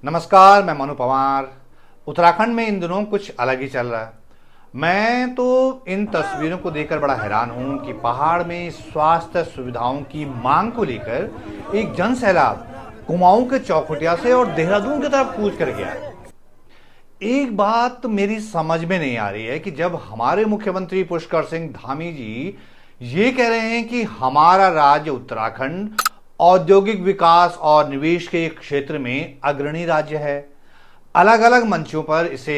नमस्कार, मैं मनु पवार। उत्तराखंड में इन दिनों कुछ अलग ही चल रहा है। मैं तो इन तस्वीरों को देखकर बड़ा हैरान हूं कि पहाड़ में स्वास्थ्य सुविधाओं की मांग को लेकर एक जन सैलाब कुमाऊं के चौखुटिया से और देहरादून की तरफ कूच कर गया। एक बात तो मेरी समझ में नहीं आ रही है कि जब हमारे मुख्यमंत्री पुष्कर सिंह धामी जी ये कह रहे हैं कि हमारा राज्य उत्तराखंड औद्योगिक विकास और निवेश के क्षेत्र में अग्रणी राज्य है, अलग अलग मंचों पर इसे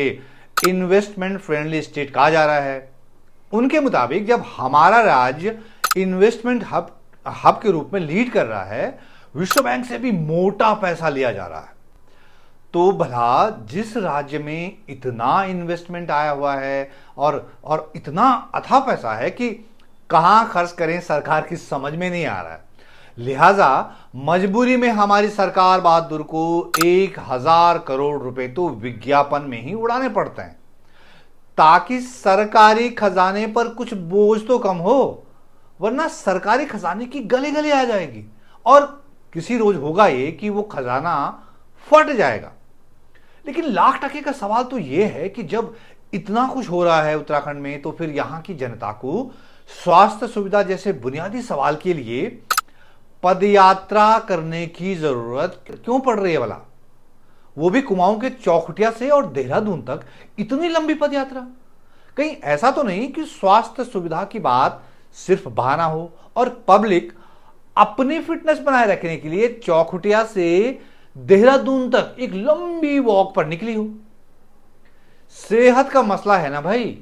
इन्वेस्टमेंट फ्रेंडली स्टेट कहा जा रहा है। उनके मुताबिक जब हमारा राज्य इन्वेस्टमेंट हब के रूप में लीड कर रहा है, विश्व बैंक से भी मोटा पैसा लिया जा रहा है, तो भला जिस राज्य में इतना इन्वेस्टमेंट आया हुआ है और इतना अथाह पैसा है कि कहां खर्च करें सरकार की समझ में नहीं आ रहा है। लिहाजा मजबूरी में हमारी सरकार बहादुर को 1000 करोड़ रुपए तो विज्ञापन में ही उड़ाने पड़ते हैं ताकि सरकारी खजाने पर कुछ बोझ तो कम हो, वरना सरकारी खजाने की गले गले आ जाएगी और किसी रोज होगा ये कि वो खजाना फट जाएगा। लेकिन लाख टके का सवाल तो यह है कि जब इतना कुछ हो रहा है उत्तराखंड में, तो फिर यहां की जनता को स्वास्थ्य सुविधा जैसे बुनियादी सवाल के लिए पदयात्रा करने की जरूरत क्यों पड़ रही है भला, वो भी कुमाऊं के चौखुटिया से और देहरादून तक इतनी लंबी पदयात्रा। कहीं ऐसा तो नहीं कि स्वास्थ्य सुविधा की बात सिर्फ बहाना हो और पब्लिक अपनी फिटनेस बनाए रखने के लिए चौखुटिया से देहरादून तक एक लंबी वॉक पर निकली हो। सेहत का मसला है ना भाई।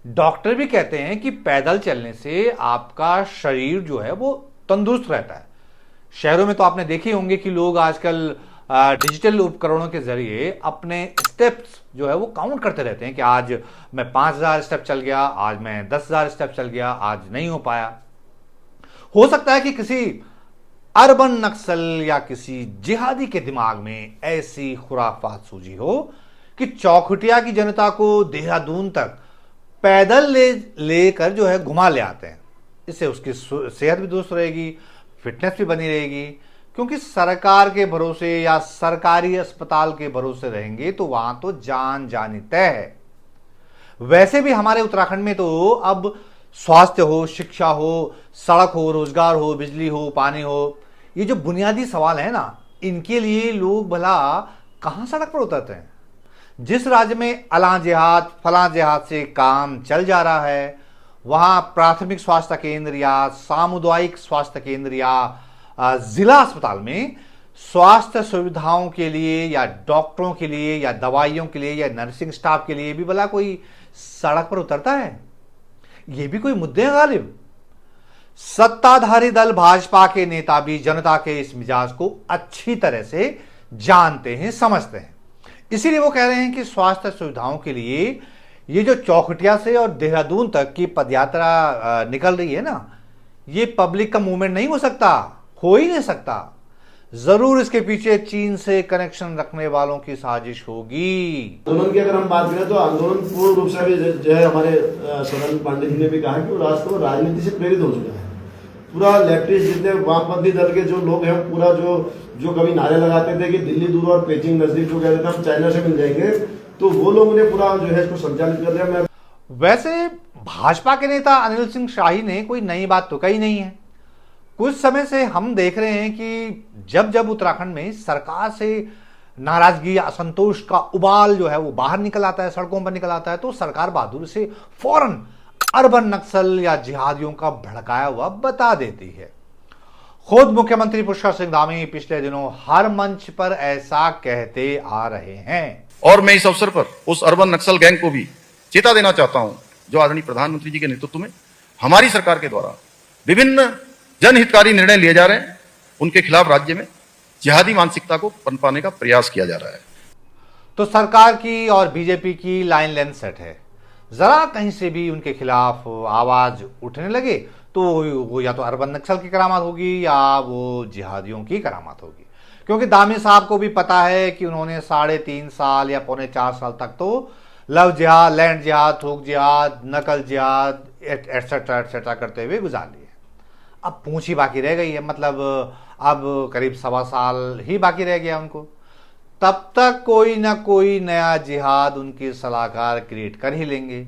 डॉक्टर भी कहते हैं कि पैदल चलने से आपका शरीर जो है वो तंदुरुस्त रहता है। शहरों में तो आपने देखे होंगे कि लोग आजकल डिजिटल उपकरणों के जरिए अपने स्टेप्स जो है वो काउंट करते रहते हैं कि आज मैं 5000 स्टेप चल गया, आज मैं 10,000 स्टेप चल गया, आज नहीं हो पाया। हो सकता है कि किसी अर्बन नक्सल या किसी जिहादी के दिमाग में ऐसी खुराफात सूझी हो कि चौखुटिया की जनता को देहरादून तक पैदल लेकर जो है घुमा ले आते हैं। इससे उसकी सेहत भी दुरुस्त रहेगी, फिटनेस भी बनी रहेगी, क्योंकि सरकार के भरोसे या सरकारी अस्पताल के भरोसे रहेंगे तो वहां तो जान जानी तय है। वैसे भी हमारे उत्तराखंड में तो अब स्वास्थ्य हो, शिक्षा हो, सड़क हो, रोजगार हो, बिजली हो, पानी हो, ये जो बुनियादी सवाल है ना, इनके लिए लोग भला कहां सड़क पर उतरते हैं। जिस राज्य में अला जिहाद फला जिहाद से काम चल जा रहा है, वहां प्राथमिक स्वास्थ्य केंद्र या सामुदायिक स्वास्थ्य केंद्र या जिला अस्पताल में स्वास्थ्य सुविधाओं के लिए या डॉक्टरों के लिए या दवाइयों के लिए या नर्सिंग स्टाफ के लिए भी भला कोई सड़क पर उतरता है? ये भी कोई मुद्दे हैं गालिब। सत्ताधारी दल भाजपा के नेता भी जनता के इस मिजाज को अच्छी तरह से जानते हैं, समझते हैं। इसीलिए वो कह रहे हैं कि स्वास्थ्य सुविधाओं के लिए ये जो चौखुटिया से और देहरादून तक की पदयात्रा निकल रही है ना, ये पब्लिक का मूवमेंट नहीं हो सकता, हो ही नहीं सकता। जरूर इसके पीछे चीन से कनेक्शन रखने वालों की साजिश होगी। आंदोलन की अगर हम बात करें तो आंदोलन पूर्ण रूप से अभी जो है हमारे सदन पांडे जी ने भी कहा कि वो राष्ट्र राजनीति से प्रेरित हो चुका है। पूरा लेफ्टिस्ट जितने वामपंथी दल के जो लोग हैं, पूरा जो कभी नारे लगाते थे कि दिल्ली दूर और पेचिंग नजदीक, जो कहते थे हम चाइना से मिल जाएंगे, तो वो लोग ने पूरा जो है इसको संचालित कर दिया। मैं वैसे भाजपा के नेता अनिल सिंह शाही ने कोई नई बात तो कही नहीं है। कुछ समय से हम देख रहे हैं कि जब जब उत्तराखंड में सरकार से नाराजगी या असंतोष का उबाल जो है वो बाहर निकल आता है, सड़कों पर निकल आता है, तो सरकार बहादुर से फौरन अर्बन नक्सल या जिहादियों का भड़काया हुआ बता देती है। खुद मुख्यमंत्री पुष्कर सिंह धामी पिछले दिनों हर मंच पर ऐसा कहते आ रहे हैं। और मैं इस अवसर पर उस अर्बन नक्सल गैंग को भी चेता देना चाहता हूं, जो आदरणीय प्रधानमंत्री जी के नेतृत्व में हमारी सरकार के द्वारा विभिन्न जनहितकारी निर्णय लिए जा रहे हैं, उनके खिलाफ राज्य में जिहादी मानसिकता को पनपाने का प्रयास किया जा रहा है। तो सरकार की और बीजेपी की लाइन लेंथ सेट है। जरा कहीं से भी उनके खिलाफ आवाज उठने लगे तो वो या तो अर्बन नक्सल की करामात होगी या वो जिहादियों की करामात होगी। क्योंकि दामी साहब को भी पता है कि उन्होंने 3.5 साल या 4.25 साल तक तो लव जिहाद, लैंड जिहाद, थोक जिहाद, नकल जिहाद एटसेट्रा एटसेट्रा करते हुए गुजार लिए। अब पूंछ ही बाकी रह गई है, मतलब अब करीब 1.25 साल ही बाकी रह गया उनको। तब तक कोई ना कोई नया जिहाद उनके सलाहकार क्रिएट कर ही लेंगे।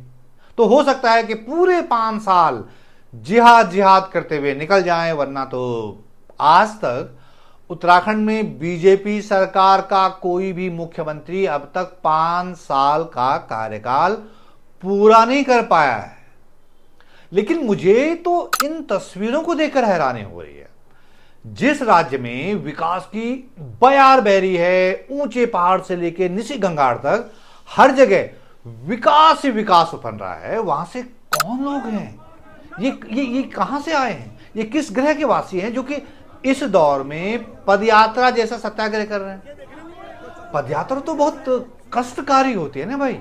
तो हो सकता है कि पूरे 5 साल जिहाद जिहाद करते हुए निकल जाएं, वरना तो आज तक उत्तराखंड में बीजेपी सरकार का कोई भी मुख्यमंत्री अब तक 5 साल का कार्यकाल पूरा नहीं कर पाया है। लेकिन मुझे तो इन तस्वीरों को देखकर हैरानी हो रही है। जिस राज्य में विकास की बयार बहरी है, ऊंचे पहाड़ से लेकर निसी गंगार तक हर जगह विकास ही विकास उफर रहा है, वहां से कौन लोग हैं? ये कहां से आए हैं? ये किस ग्रह के वासी हैं जो कि इस दौर में पदयात्रा जैसा सत्याग्रह कर रहे हैं? पदयात्रा तो बहुत कष्टकारी होती है ना भाई।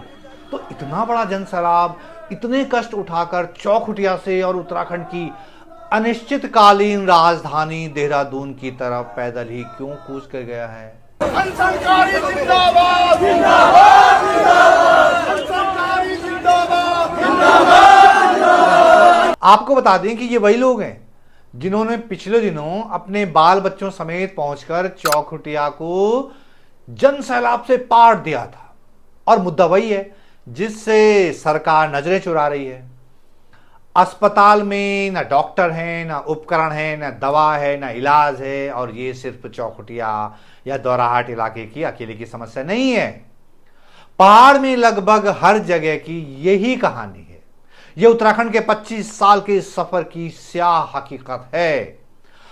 तो इतना बड़ा जनसैलाब इतने कष्ट उठाकर चौखुटिया से और उत्तराखंड की अनिश्चितकालीन राजधानी देहरादून की तरफ पैदल ही क्यों कूच कर गया है? सरकारी जिंदाबाद जिंदाबाद जिंदाबाद सरकारी जिंदाबाद जिंदाबाद। आपको बता दें कि ये वही लोग हैं जिन्होंने पिछले दिनों अपने बाल बच्चों समेत पहुंचकर चौखुटिया को जनसैलाब से पाट दिया था। और मुद्दा वही है जिससे सरकार नजरें चुरा रही है। अस्पताल में ना डॉक्टर हैं, ना उपकरण हैं, ना दवा है, ना इलाज है। और ये सिर्फ चौखुटिया या दोराहाट इलाके की अकेले की समस्या नहीं है। पहाड़ में लगभग हर जगह की यही कहानी है। यह उत्तराखंड के 25 साल के सफर की स्याह हकीकत है।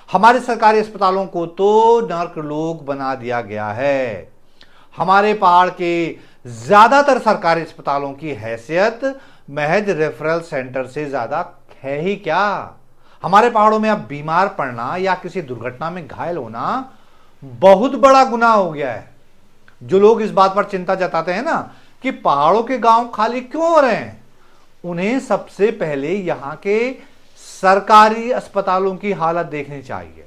हमारे सरकारी अस्पतालों को तो नर्कलोक बना दिया गया है। हमारे पहाड़ के ज्यादातर सरकारी अस्पतालों की हैसियत महज रेफरल सेंटर से ज्यादा है ही क्या? हमारे पहाड़ों में अब बीमार पड़ना या किसी दुर्घटना में घायल होना बहुत बड़ा गुनाह हो गया है। जो लोग इस बात पर चिंता जताते हैं ना कि पहाड़ों के गांव खाली क्यों हो रहे हैं, उन्हें सबसे पहले यहां के सरकारी अस्पतालों की हालत देखनी चाहिए।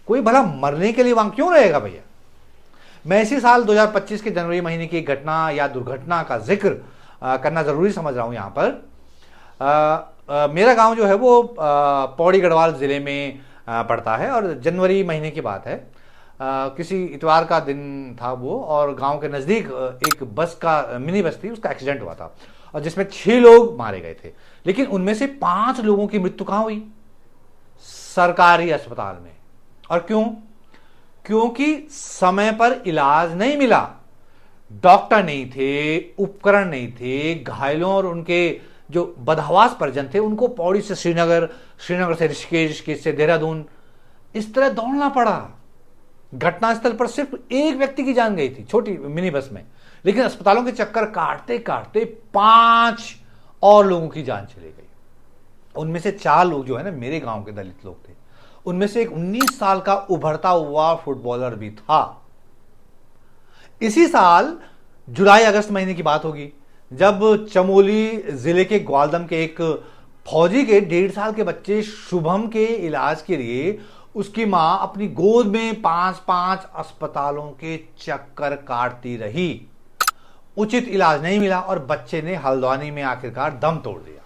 कोई भला मरने के लिए वहां क्यों रहेगा भैया? मैं इसी साल 2025 के जनवरी महीने की घटना या दुर्घटना का जिक्र करना जरूरी समझ रहा हूं यहां पर। मेरा गांव जो है वो पौड़ी गढ़वाल जिले में पड़ता है और जनवरी महीने की बात है। किसी इतवार का दिन था वो, और गांव के नजदीक एक बस का मिनी बस थी, उसका एक्सीडेंट हुआ था और जिसमें 6 लोग मारे गए थे। लेकिन उनमें से 5 लोगों की मृत्यु कहां हुई? सरकारी अस्पताल में। और क्यों? क्योंकि समय पर इलाज नहीं मिला, डॉक्टर नहीं थे, उपकरण नहीं थे। घायलों और उनके जो बदहवास परिजन थे उनको पौड़ी से श्रीनगर, श्रीनगर से ऋषिकेश, ऋषिकेश से देहरादून, इस तरह दौड़ना पड़ा। घटनास्थल पर सिर्फ एक व्यक्ति की जान गई थी छोटी मिनी बस में, लेकिन अस्पतालों के चक्कर काटते काटते 5 और लोगों की जान चली गई। उनमें से 4 लोग जो है ना मेरे गांव के दलित लोग थे। उनमें से एक 19 साल का उभरता हुआ फुटबॉलर भी था। इसी साल जुलाई अगस्त महीने की बात होगी जब चमोली जिले के ग्वालदम के एक फौजी के 1.5 साल के बच्चे शुभम के इलाज के लिए उसकी मां अपनी गोद में 5-5 अस्पतालों के चक्कर काटती रही। उचित इलाज नहीं मिला और बच्चे ने हल्द्वानी में आखिरकार दम तोड़ दिया।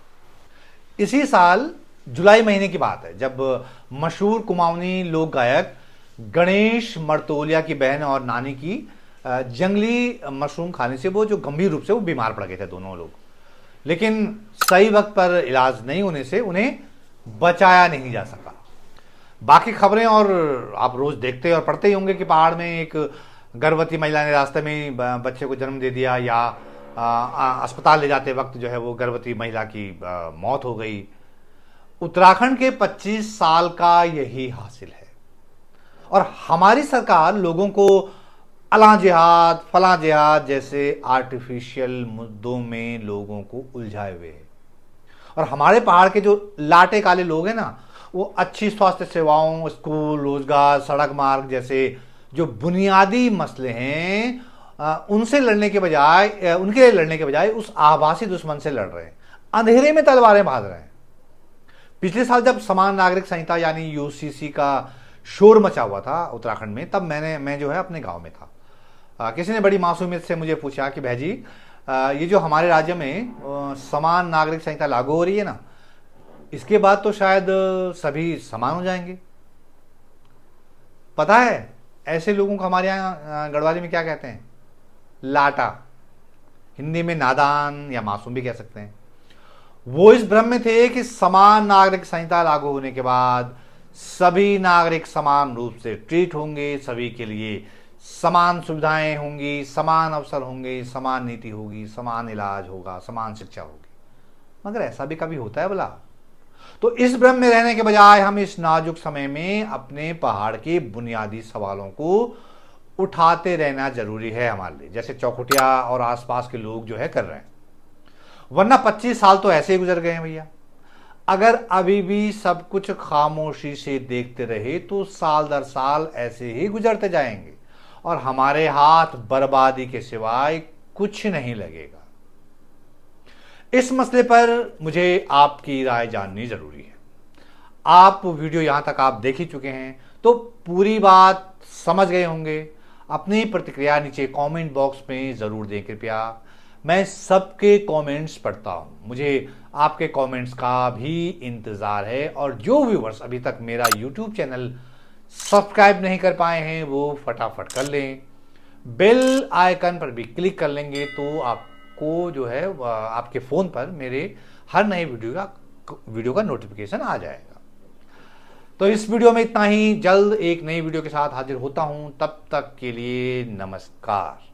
इसी साल जुलाई महीने की बात है जब मशहूर कुमाऊनी लोक गायक गणेश मर्तोलिया की बहन और नानी की जंगली मशरूम खाने से वो जो गंभीर रूप से वो बीमार पड़ गए थे दोनों लोग। लेकिन सही वक्त पर इलाज नहीं होने से उन्हें बचाया नहीं जा सका। बाकी खबरें और आप रोज देखते और पढ़ते ही होंगे कि पहाड़ में एक गर्भवती महिला ने रास्ते में बच्चे को जन्म दे दिया, या अस्पताल ले जाते वक्त जो है वो गर्भवती महिला की मौत हो गई। उत्तराखंड के 25 साल का यही हासिल है। और हमारी सरकार लोगों को अला जिहाद, फला जिहाद जैसे आर्टिफिशियल मुद्दों में लोगों को उलझाए हुए है। और हमारे पहाड़ के जो लाटे काले लोग हैं ना, वो अच्छी स्वास्थ्य सेवाओं, स्कूल, रोजगार, सड़क मार्ग जैसे जो बुनियादी मसले हैं उनसे लड़ने के बजाय, उनके लिए लड़ने के बजाय उस आभासी दुश्मन से लड़ रहे हैं, अंधेरे में तलवारें बांध रहे हैं। पिछले साल जब समान नागरिक संहिता यानी यूसीसी का शोर मचा हुआ था उत्तराखंड में, तब मैं जो है अपने गांव में था। किसी ने बड़ी मासूमियत से मुझे पूछा कि भाई जी ये जो हमारे राज्य में समान नागरिक संहिता लागू हो रही है ना, इसके बाद तो शायद सभी समान हो जाएंगे। पता है ऐसे लोगों को हमारे यहाँ गढ़वाली में क्या कहते हैं? लाटा, हिंदी में नादान या मासूम भी कह सकते हैं। वो इस भ्रम में थे कि समान नागरिक संहिता लागू होने के बाद सभी नागरिक समान रूप से ट्रीट होंगे, सभी के लिए समान सुविधाएं होंगी, समान अवसर होंगे, समान नीति होगी, समान इलाज होगा, समान शिक्षा होगी। मगर ऐसा भी कभी होता है भला? तो इस भ्रम में रहने के बजाय हम इस नाजुक समय में अपने पहाड़ के बुनियादी सवालों को उठाते रहना जरूरी है हमारे लिए, जैसे चौखुटिया और आसपास के लोग जो है कर रहे हैं। वरना 25 साल तो ऐसे ही गुजर गए हैं भैया। अगर अभी भी सब कुछ खामोशी से देखते रहे तो साल दर साल ऐसे ही गुजरते जाएंगे और हमारे हाथ बर्बादी के सिवाय कुछ नहीं लगेगा। इस मसले पर मुझे आपकी राय जाननी जरूरी है। आप वीडियो यहां तक आप देख ही चुके हैं तो पूरी बात समझ गए होंगे। अपनी प्रतिक्रिया नीचे कमेंट बॉक्स में जरूर दें कृपया। मैं सबके कमेंट्स पढ़ता हूं, मुझे आपके कमेंट्स का भी इंतजार है। और जो व्यूअर्स अभी तक मेरा यूट्यूब चैनल सब्सक्राइब नहीं कर पाए हैं वो फटाफट कर लें। बेल आइकन पर भी क्लिक कर लेंगे तो आपको जो है आपके फोन पर मेरे हर नए वीडियो का नोटिफिकेशन आ जाएगा। तो इस वीडियो में इतना ही। जल्द एक नई वीडियो के साथ हाजिर होता हूं, तब तक के लिए नमस्कार।